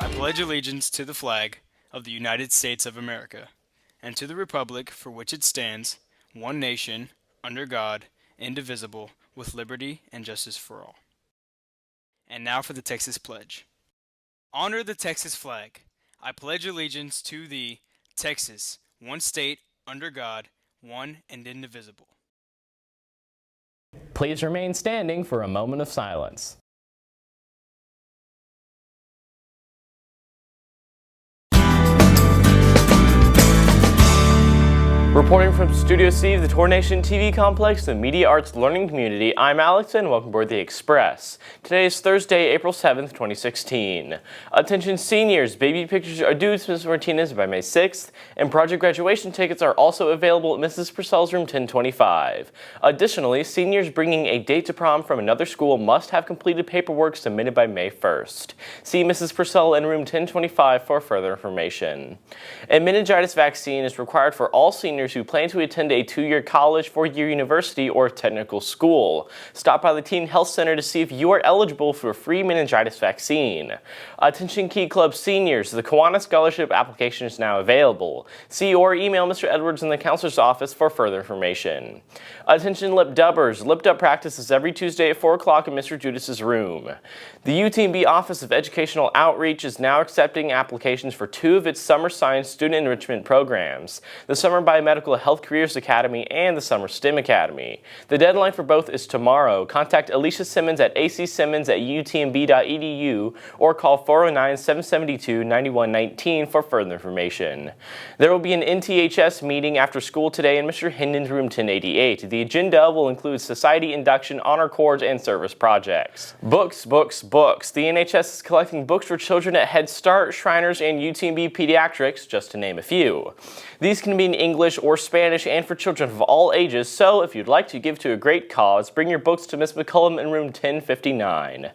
I pledge allegiance to the flag of the United States of America, and to the republic for which it stands, one nation, under God, indivisible, with liberty and justice for all. And now for the Texas Pledge. Honor the Texas flag. I pledge allegiance to the Texas, one state, under God, one and indivisible. Please remain standing for a moment of silence. Reporting from Studio C of the Tour Nation TV complex, the media arts learning community, I'm Alex and welcome aboard the Express. Today is Thursday, April 7th, 2016. Attention seniors, baby pictures are due to Ms. Martinez by May 6th, and project graduation tickets are also available at Mrs. Purcell's room 1025. Additionally, seniors bringing a date to prom from another school must have completed paperwork submitted by May 1st. See Mrs. Purcell in room 1025 for further information. A meningitis vaccine is required for all seniors who plan to attend a 2-year college, 4-year university, or technical school. Stop by the Teen Health Center to see if you are eligible for a free meningitis vaccine. Attention Key Club seniors, the Kiwanis Scholarship application is now available. See or email Mr. Edwards in the counselor's office for further information. Attention Lip Dubbers, Lip Dub practice is every Tuesday at 4 o'clock in Mr. Judas's room. The UTMB Office of Educational Outreach is now accepting applications for 2 of its summer science student enrichment programs, the Summer Biomedical Health Careers Academy and the Summer STEM Academy. The deadline for both is tomorrow. Contact Alicia Simmons at acsimmons@utmb.edu or call 409-772-9119 for further information. There will be an NTHS meeting after school today in Mr. Hendon's room 1088. The agenda will include society induction, honor corps, and service projects. Books, books, books. The NHS is collecting books for children at Head Start, Shriners, and UTMB Pediatrics, just to name a few. These can be in English or Spanish and for children of all ages, so if you'd like to give to a great cause, bring your books to Ms. McCullum in room 1059.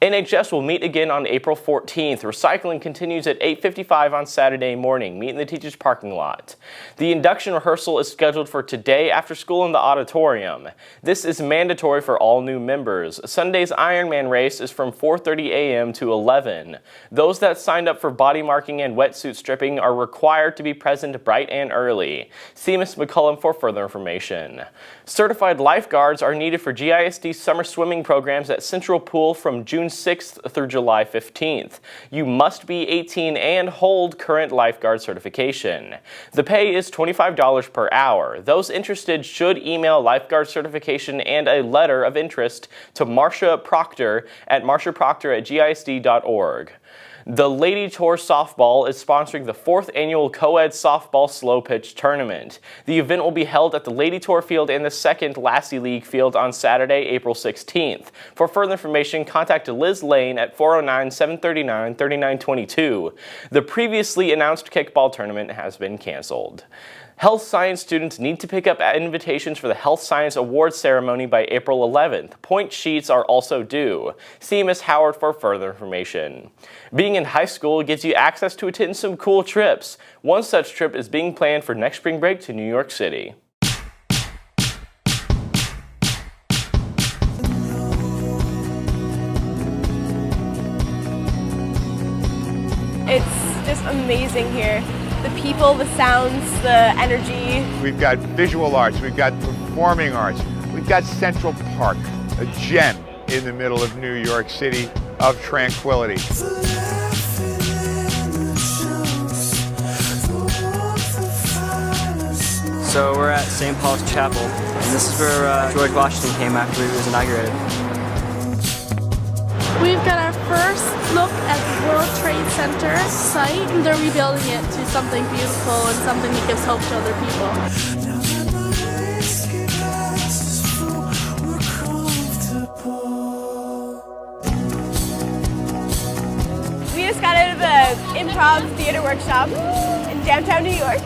NHS will meet again on April 14th. Recycling continues at 8:55 on Saturday morning. Meet in the teacher's parking lot. The induction rehearsal is scheduled for today after school in the auditorium. This is mandatory for all new members. Sunday's Ironman race is from 4:30 a.m. to 11. Those that signed up for body marking and wetsuit stripping are required to be present bright and early. See Ms. McCullum for further information. Certified lifeguards are needed for GISD summer swimming programs at Central Pool from June 6th through July 15th. You must be 18 and hold current lifeguard certification. The pay is $25 per hour. Those interested should email lifeguard certification and a letter of interest to Marcia Proctor at marciaproctor@gisd.org. The Lady Tour Softball is sponsoring the 4th annual Co-Ed Softball Slow Pitch Tournament. The event will be held at the Lady Tour Field and the 2nd Lassie League Field on Saturday, April 16th. For further information, contact Liz Lane at 409-739-3922. The previously announced kickball tournament has been canceled. Health science students need to pick up invitations for the Health Science Awards ceremony by April 11th. Point sheets are also due. See Ms. Howard for further information. Being in high school gives you access to attend some cool trips. One such trip is being planned for next spring break to New York City. It's just amazing here. The people, the sounds, the energy. We've got visual arts, we've got performing arts, we've got Central Park, a gem in the middle of New York City of tranquility. So we're at St. Paul's Chapel, and this is where George Washington came after he was inaugurated. We've got our first look at the World Trade Center site. They're rebuilding it to something beautiful and something that gives hope to other people. We just got out of the improv theater workshop in downtown New York.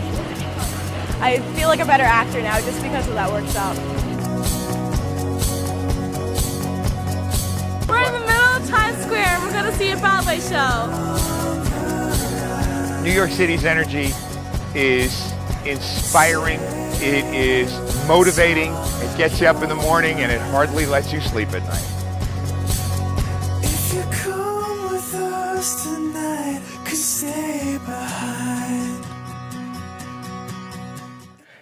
I feel like a better actor now just because of that workshop. We're in the middle of Times Square. We're going to see a ballet show. New York City's energy is inspiring, it is motivating, it gets you up in the morning and it hardly lets you sleep at night. else tonight could stay behind.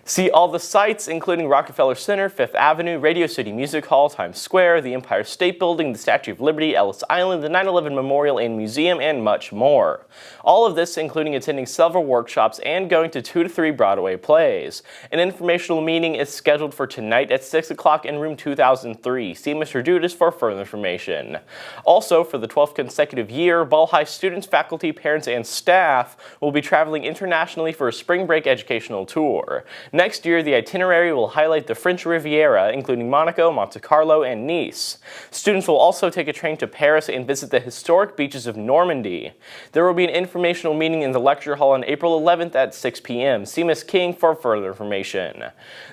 See all the sights, including Rockefeller Center, Fifth Avenue, Radio City Music Hall, Times Square, the Empire State Building, the Statue of Liberty, Ellis Island, the 9/11 Memorial and Museum, and much more. All of this including attending several workshops and going to 2 to 3 Broadway plays. An informational meeting is scheduled for tonight at 6 o'clock in room 2003. See Mr. Dudas for further information. Also, for the 12th consecutive year, Ball High students, faculty, parents, and staff will be traveling internationally for a spring break educational tour. Next year, the itinerary will highlight the French Riviera, including Monaco, Monte Carlo, and Nice. Students will also take a train to Paris and visit the historic beaches of Normandy. There will be an informational meeting in the lecture hall on April 11th at 6 p.m. See Ms. King for further information.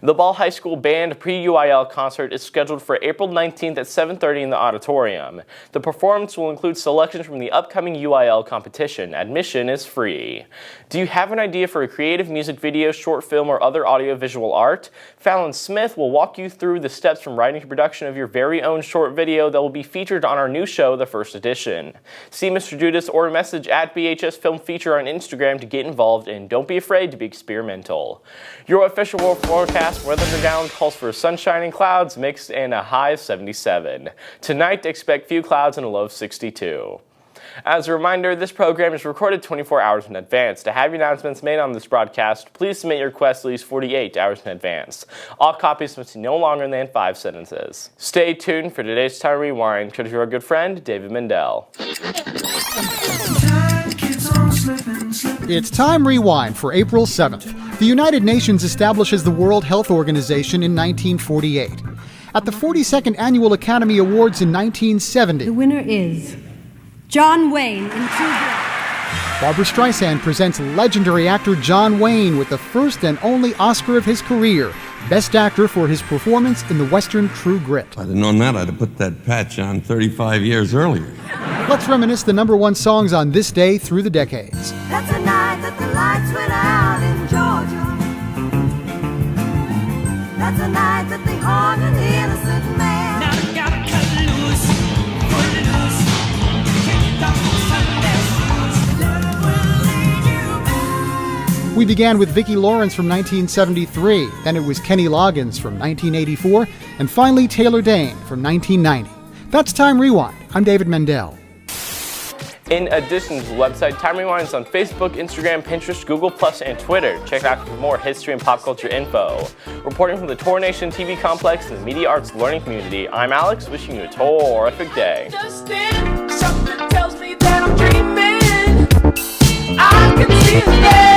The Ball High School Band pre-UIL concert is scheduled for April 19th at 7:30 in the auditorium. The performance will include selections from the upcoming UIL competition. Admission is free. Do you have an idea for a creative music video, short film, or other audiovisual art? Fallon Smith will walk you through the steps from writing to production of your very own short video that will be featured on our new show, The First Edition. See Mr. Dudas or message at BHS Film Feature on Instagram to get involved, and don't be afraid to be experimental. Your official world forecast weather for down calls for sunshine and clouds mixed and a high of 77. Tonight, expect few clouds and a low of 62. As a reminder, this program is recorded 24 hours in advance. To have your announcements made on this broadcast, please submit your request at least 48 hours in advance. All copies must be no longer than 5 sentences. Stay tuned for today's Time Rewind, courtesy of our good friend, David Mendel. It's Time Rewind for April 7th. The United Nations establishes the World Health Organization in 1948. At the 42nd Annual Academy Awards in 1970, the winner is John Wayne in True Grit. Barbra Streisand presents legendary actor John Wayne with the first and only Oscar of his career, Best Actor for his performance in the Western True Grit. If I'd have known that, I'd have put that patch on 35 years earlier. Let's reminisce the #1 songs on this day through the decades. That's the night that the lights went out in Georgia. That's the night that they hung an innocent man. Now you gotta cut loose, put it loose. We began with Vicki Lawrence from 1973, then it was Kenny Loggins from 1984, and finally Taylor Dayne from 1990. That's Time Rewind. I'm David Mendel. In addition to the website, Time Rewind is on Facebook, Instagram, Pinterest, Google+, and Twitter. Check it out for more history and pop culture info. Reporting from the Tour Nation TV complex and the Media Arts Learning Community, I'm Alex, wishing you a terrific day. Justin, something tells me that I'm dreaming. I can see his face.